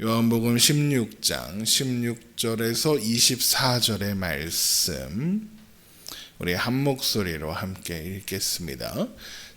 요한복음 16장 16절에서 24절의 말씀 우리 한 목소리로 함께 읽겠습니다.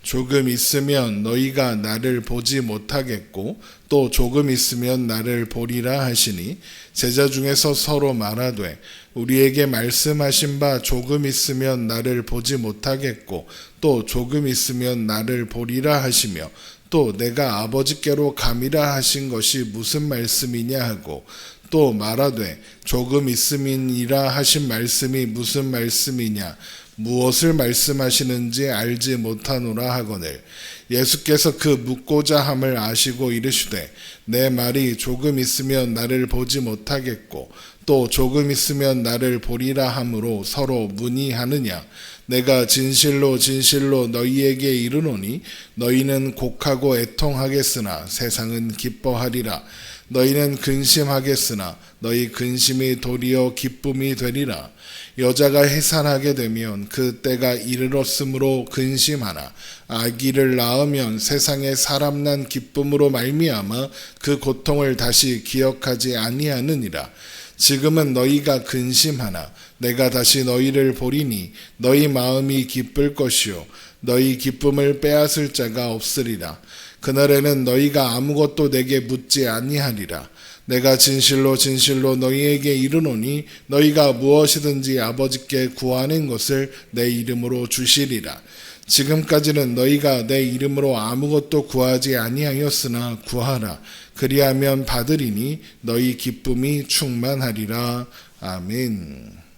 조금 있으면 너희가 나를 보지 못하겠고 또 조금 있으면 나를 보리라 하시니 제자 중에서 서로 말하되 우리에게 말씀하신 바 조금 있으면 나를 보지 못하겠고 또 조금 있으면 나를 보리라 하시며 또 내가 아버지께로 감이라 하신 것이 무슨 말씀이냐 하고 또 말하되 조금 있음이니라 하신 말씀이 무슨 말씀이냐 무엇을 말씀하시는지 알지 못하노라 하거늘 예수께서 그 묻고자 함을 아시고 이르시되 내 말이 조금 있으면 나를 보지 못하겠고 또 조금 있으면 나를 보리라 함으로 서로 문의하느냐 내가 진실로 진실로 너희에게 이르노니 너희는 곡하고 애통하겠으나 세상은 기뻐하리라 너희는 근심하겠으나 너희 근심이 도리어 기쁨이 되리라 여자가 해산하게 되면 그 때가 이르렀으므로 근심하나 아기를 낳으면 세상에 사람 난 기쁨으로 말미암아 그 고통을 다시 기억하지 아니하느니라 지금은 너희가 근심하나 내가 다시 너희를 보리니 너희 마음이 기쁠 것이요 너희 기쁨을 빼앗을 자가 없으리라 그날에는 너희가 아무것도 내게 묻지 아니하리라 내가 진실로 진실로 너희에게 이르노니 너희가 무엇이든지 아버지께 구하는 것을 내 이름으로 주시리라 지금까지는 너희가 내 이름으로 아무것도 구하지 아니하였으나 구하라 그리하면 받으리니 너희 기쁨이 충만하리라. 아멘.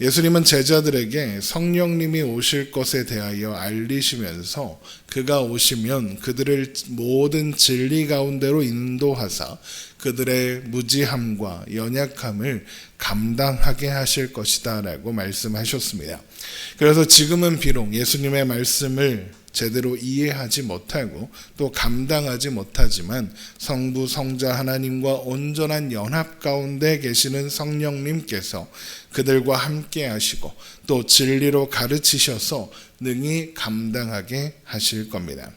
예수님은 제자들에게 성령님이 오실 것에 대하여 알리시면서 그가 오시면 그들을 모든 진리 가운데로 인도하사 그들의 무지함과 연약함을 감당하게 하실 것이다 라고 말씀하셨습니다. 그래서 지금은 비록 예수님의 말씀을 제대로 이해하지 못하고 또 감당하지 못하지만 성부 성자 하나님과 온전한 연합 가운데 계시는 성령님께서 그들과 함께 하시고 또 진리로 가르치셔서 능히 감당하게 하실 겁니다.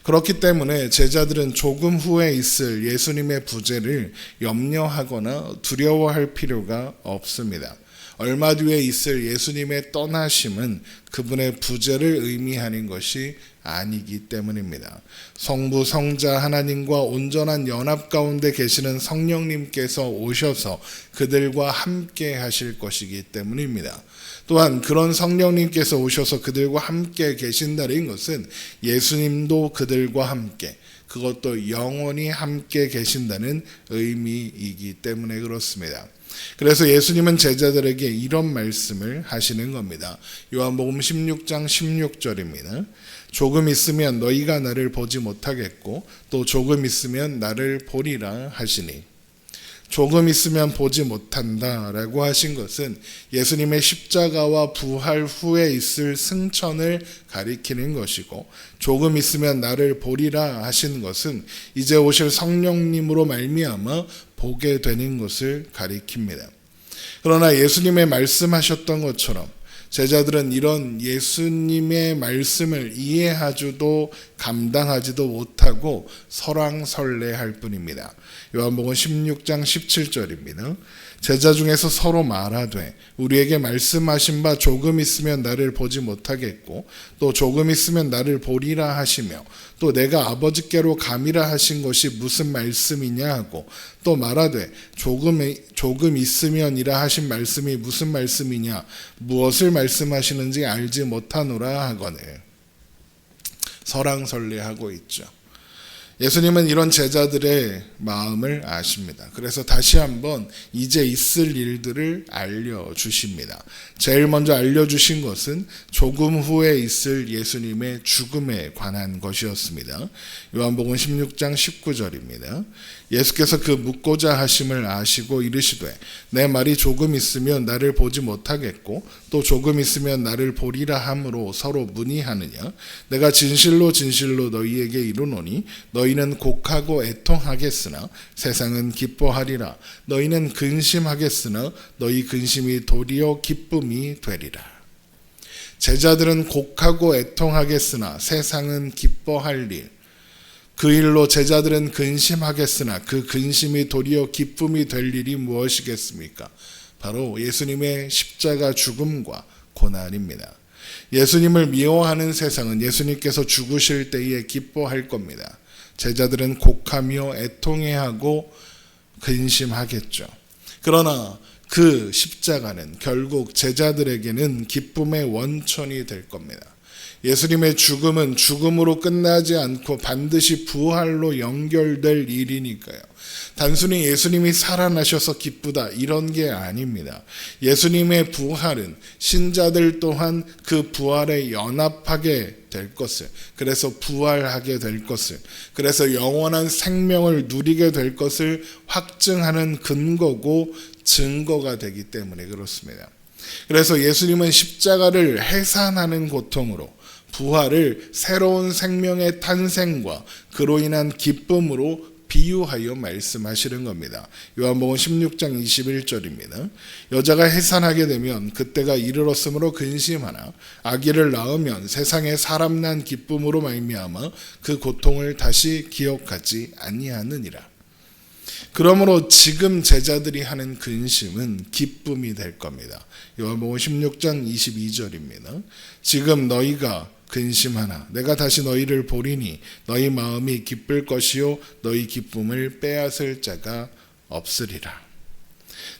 그렇기 때문에 제자들은 조금 후에 있을 예수님의 부재를 염려하거나 두려워할 필요가 없습니다. 얼마 뒤에 있을 예수님의 떠나심은 그분의 부재를 의미하는 것이 아니기 때문입니다. 성부 성자 하나님과 온전한 연합 가운데 계시는 성령님께서 오셔서 그들과 함께 하실 것이기 때문입니다. 또한 그런 성령님께서 오셔서 그들과 함께 계신다는 것은 예수님도 그들과 함께 그것도 영원히 함께 계신다는 의미이기 때문에 그렇습니다. 그래서 예수님은 제자들에게 이런 말씀을 하시는 겁니다. 요한복음 16장 16절입니다. 조금 있으면 너희가 나를 보지 못하겠고 또 조금 있으면 나를 보리라 하시니 조금 있으면 보지 못한다 라고 하신 것은 예수님의 십자가와 부활 후에 있을 승천을 가리키는 것이고 조금 있으면 나를 보리라 하신 것은 이제 오실 성령님으로 말미암아 보게 되는 것을 가리킵니다. 그러나 예수님의 말씀하셨던 것처럼 제자들은 이런 예수님의 말씀을 이해하지도 감당하지도 못하고 설왕설래할 뿐입니다. 요한복음 16장 17절입니다. 제자 중에서 서로 말하되 우리에게 말씀하신 바 조금 있으면 나를 보지 못하겠고 또 조금 있으면 나를 보리라 하시며 또 내가 아버지께로 감이라 하신 것이 무슨 말씀이냐 하고 또 말하되 조금 있으면이라 하신 말씀이 무슨 말씀이냐 무엇을 말씀하시는지 알지 못하노라 하거늘 설왕설래하고 있죠. 예수님은 이런 제자들의 마음을 아십니다. 그래서 다시 한번 이제 있을 일들을 알려주십니다. 제일 먼저 알려주신 것은 조금 후에 있을 예수님의 죽음에 관한 것이었습니다. 요한복음 16장 19절입니다. 예수께서 그 묻고자 하심을 아시고 이르시되 내 말이 조금 있으면 나를 보지 못하겠고 또 조금 있으면 나를 보리라 함으로 서로 문의하느냐 내가 진실로 진실로 너희에게 이르노니 너희는 곡하고 애통하겠으나 세상은 기뻐하리라 너희는 근심하겠으나 너희 근심이 도리어 기쁨이 되리라. 제자들은 곡하고 애통하겠으나 세상은 기뻐할 일 그 일로 제자들은 근심하겠으나 그 근심이 도리어 기쁨이 될 일이 무엇이겠습니까? 바로 예수님의 십자가 죽음과 고난입니다. 예수님을 미워하는 세상은 예수님께서 죽으실 때에 기뻐할 겁니다. 제자들은 곡하며 애통해하고 근심하겠죠. 그러나 그 십자가는 결국 제자들에게는 기쁨의 원천이 될 겁니다. 예수님의 죽음은 죽음으로 끝나지 않고 반드시 부활로 연결될 일이니까요. 단순히 예수님이 살아나셔서 기쁘다 이런 게 아닙니다. 예수님의 부활은 신자들 또한 그 부활에 연합하게 될 것을, 그래서 부활하게 될 것을, 그래서 영원한 생명을 누리게 될 것을 확증하는 근거고 증거가 되기 때문에 그렇습니다. 그래서 예수님은 십자가를 해산하는 고통으로 부활을 새로운 생명의 탄생과 그로 인한 기쁨으로 비유하여 말씀하시는 겁니다. 요한복음 16장 21절입니다. 여자가 해산하게 되면 그때가 이르렀으므로 근심하나 아기를 낳으면 세상에 사람 난 기쁨으로 말미암아 그 고통을 다시 기억하지 아니하느니라. 그러므로 지금 제자들이 하는 근심은 기쁨이 될 겁니다. 요한복음 16장 22절입니다. 지금 너희가 근심하나 내가 다시 너희를 보리니 너희 마음이 기쁠 것이요 너희 기쁨을 빼앗을 자가 없으리라.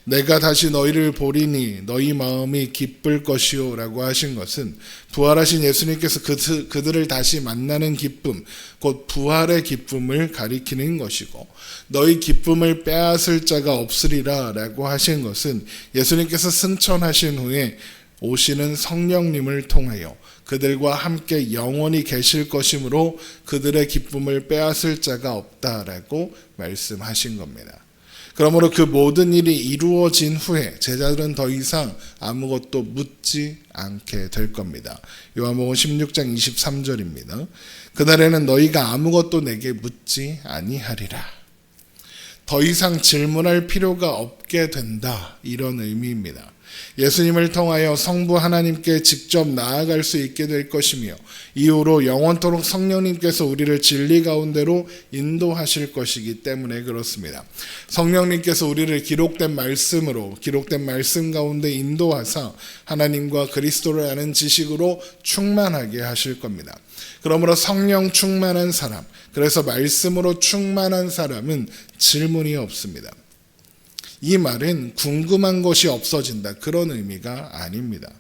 내가 다시 너희를 보리니 너희 마음이 기쁠 것이요 라고 하신 것은 부활하신 예수님께서 그들을 다시 만나는 기쁨, 곧 부활의 기쁨을 가리키는 것이고, 너희 기쁨을 빼앗을 자가 없으리라 라고 하신 것은 예수님께서 승천하신 후에 오시는 성령님을 통하여 그들과 함께 영원히 계실 것이므로 그들의 기쁨을 빼앗을 자가 없다라고 말씀하신 겁니다. 그러므로 그 모든 일이 이루어진 후에 제자들은 더 이상 아무것도 묻지 않게 될 겁니다. 요한복음 16장 23절입니다. 그날에는 너희가 아무것도 내게 묻지 아니하리라. 더 이상 질문할 필요가 없게 된다, 이런 의미입니다. 예수님을 통하여 성부 하나님께 직접 나아갈 수 있게 될 것이며 이후로 영원토록 성령님께서 우리를 진리 가운데로 인도하실 것이기 때문에 그렇습니다. 성령님께서 우리를 기록된 말씀으로, 기록된 말씀 가운데 인도하사 하나님과 그리스도를 아는 지식으로 충만하게 하실 겁니다. 그러므로 성령 충만한 사람, 그래서 말씀으로 충만한 사람은 질문이 없습니다. 이 말은 궁금한 것이 없어진다, 그런 의미가 아닙니다.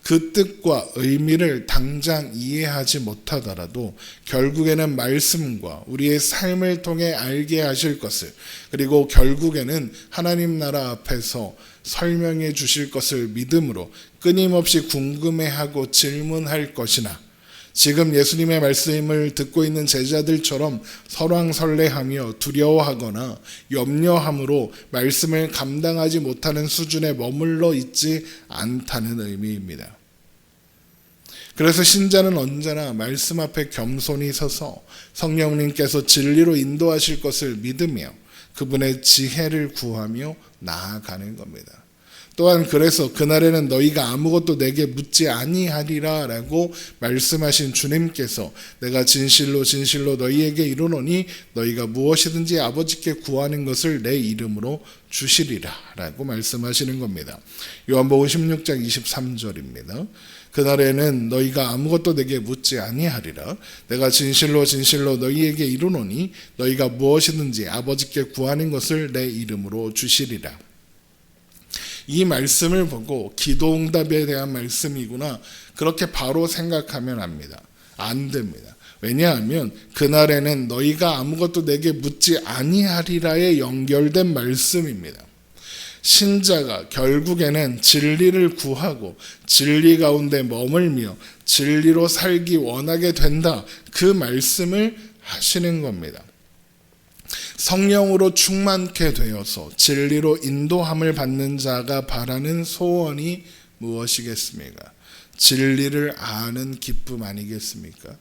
그 뜻과 의미를 당장 이해하지 못하더라도 결국에는 말씀과 우리의 삶을 통해 알게 하실 것을, 그리고 결국에는 하나님 나라 앞에서 설명해 주실 것을 믿음으로 끊임없이 궁금해하고 질문할 것이나, 지금 예수님의 말씀을 듣고 있는 제자들처럼 설왕설래하며 두려워하거나 염려함으로 말씀을 감당하지 못하는 수준에 머물러 있지 않다는 의미입니다. 그래서 신자는 언제나 말씀 앞에 겸손히 서서 성령님께서 진리로 인도하실 것을 믿으며 그분의 지혜를 구하며 나아가는 겁니다. 또한 그래서 그날에는 너희가 아무것도 내게 묻지 아니하리라 라고 말씀하신 주님께서 내가 진실로 진실로 너희에게 이르노니 너희가 무엇이든지 아버지께 구하는 것을 내 이름으로 주시리라 라고 말씀하시는 겁니다. 요한복음 16장 23절입니다. 그날에는 너희가 아무것도 내게 묻지 아니하리라. 내가 진실로 진실로 너희에게 이르노니 너희가 무엇이든지 아버지께 구하는 것을 내 이름으로 주시리라. 이 말씀을 보고 기도응답에 대한 말씀이구나, 그렇게 바로 생각하면 안 됩니다. 왜냐하면 그날에는 너희가 아무것도 내게 묻지 아니하리라에 연결된 말씀입니다. 신자가 결국에는 진리를 구하고 진리 가운데 머물며 진리로 살기 원하게 된다, 그 말씀을 하시는 겁니다. 성령으로 충만케 되어서 진리로 인도함을 받는 자가 바라는 소원이 무엇이겠습니까? 진리를 아는 기쁨 아니겠습니까?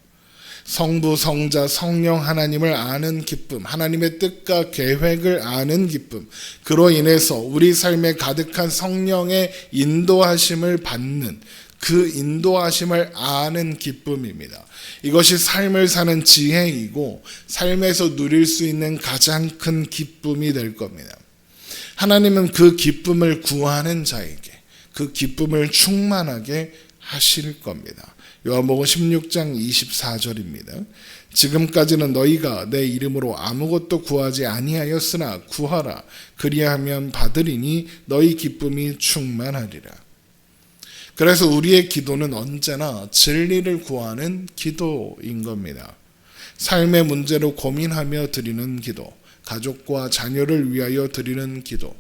성부, 성자, 성령 하나님을 아는 기쁨, 하나님의 뜻과 계획을 아는 기쁨, 그로 인해서 우리 삶에 가득한 성령의 인도하심을 받는 그 인도하심을 아는 기쁨입니다. 이것이 삶을 사는 지혜이고 삶에서 누릴 수 있는 가장 큰 기쁨이 될 겁니다. 하나님은 그 기쁨을 구하는 자에게 그 기쁨을 충만하게 하실 겁니다. 요한복음 16장 24절입니다. 지금까지는 너희가 내 이름으로 아무것도 구하지 아니하였으나 구하라. 그리하면 받으리니 너희 기쁨이 충만하리라. 그래서 우리의 기도는 언제나 진리를 구하는 기도인 겁니다. 삶의 문제로 고민하며 드리는 기도, 가족과 자녀를 위하여 드리는 기도,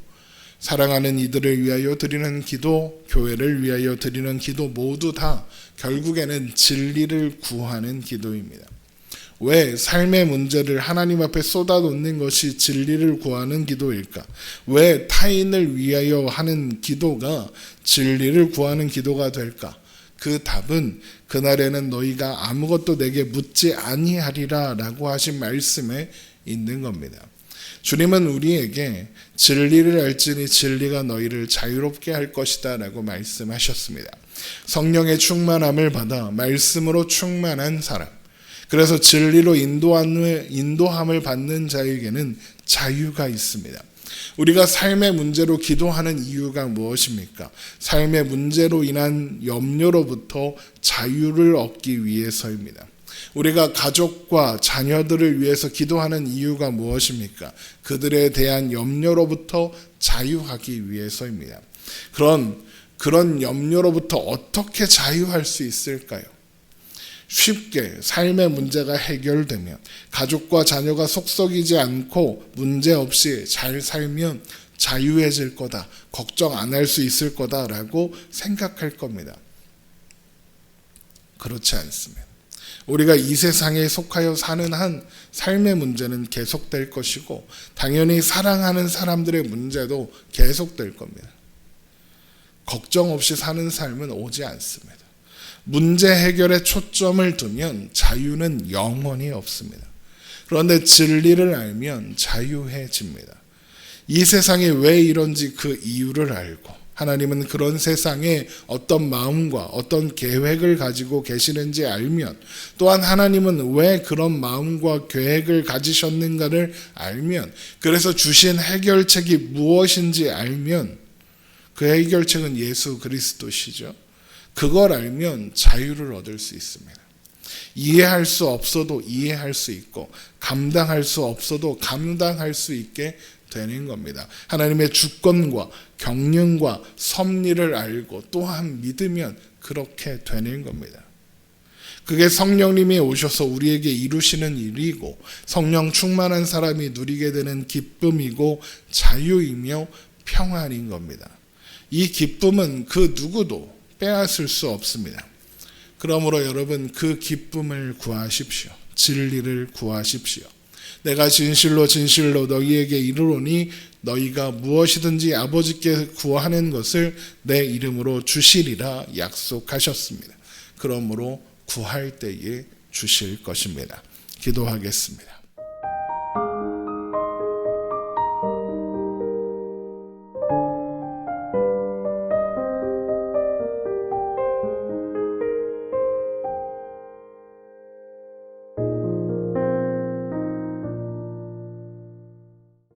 사랑하는 이들을 위하여 드리는 기도, 교회를 위하여 드리는 기도 모두 다 결국에는 진리를 구하는 기도입니다. 왜 삶의 문제를 하나님 앞에 쏟아놓는 것이 진리를 구하는 기도일까? 왜 타인을 위하여 하는 기도가 진리를 구하는 기도가 될까? 그 답은 그날에는 너희가 아무것도 내게 묻지 아니하리라 라고 하신 말씀에 있는 겁니다. 주님은 우리에게 진리를 알지니 진리가 너희를 자유롭게 할 것이다 라고 말씀하셨습니다. 성령의 충만함을 받아 말씀으로 충만한 사람, 그래서 진리로 인도함을 받는 자에게는 자유가 있습니다. 우리가 삶의 문제로 기도하는 이유가 무엇입니까? 삶의 문제로 인한 염려로부터 자유를 얻기 위해서입니다. 우리가 가족과 자녀들을 위해서 기도하는 이유가 무엇입니까? 그들에 대한 염려로부터 자유하기 위해서입니다. 그런 염려로부터 어떻게 자유할 수 있을까요? 쉽게 삶의 문제가 해결되면, 가족과 자녀가 속썩이지 않고 문제없이 잘 살면 자유해질 거다, 걱정 안 할 수 있을 거다라고 생각할 겁니다. 그렇지 않습니다. 우리가 이 세상에 속하여 사는 한 삶의 문제는 계속될 것이고 당연히 사랑하는 사람들의 문제도 계속될 겁니다. 걱정 없이 사는 삶은 오지 않습니다. 문제 해결에 초점을 두면 자유는 영원히 없습니다. 그런데 진리를 알면 자유해집니다. 이 세상이 왜 이런지 그 이유를 알고 하나님은 그런 세상에 어떤 마음과 어떤 계획을 가지고 계시는지 알면, 또한 하나님은 왜 그런 마음과 계획을 가지셨는가를 알면, 그래서 주신 해결책이 무엇인지 알면, 그 해결책은 예수 그리스도시죠. 그걸 알면 자유를 얻을 수 있습니다. 이해할 수 없어도 이해할 수 있고 감당할 수 없어도 감당할 수 있게 되는 겁니다. 하나님의 주권과 경륜과 섭리를 알고 또한 믿으면 그렇게 되는 겁니다. 그게 성령님이 오셔서 우리에게 이루시는 일이고 성령 충만한 사람이 누리게 되는 기쁨이고 자유이며 평안인 겁니다. 이 기쁨은 그 누구도 빼앗을 수 없습니다. 그러므로 여러분 그 기쁨을 구하십시오. 진리를 구하십시오. 내가 진실로 진실로 너희에게 이르노니 너희가 무엇이든지 아버지께 구하는 것을 내 이름으로 주시리라 약속하셨습니다. 그러므로 구할 때에 주실 것입니다. 기도하겠습니다.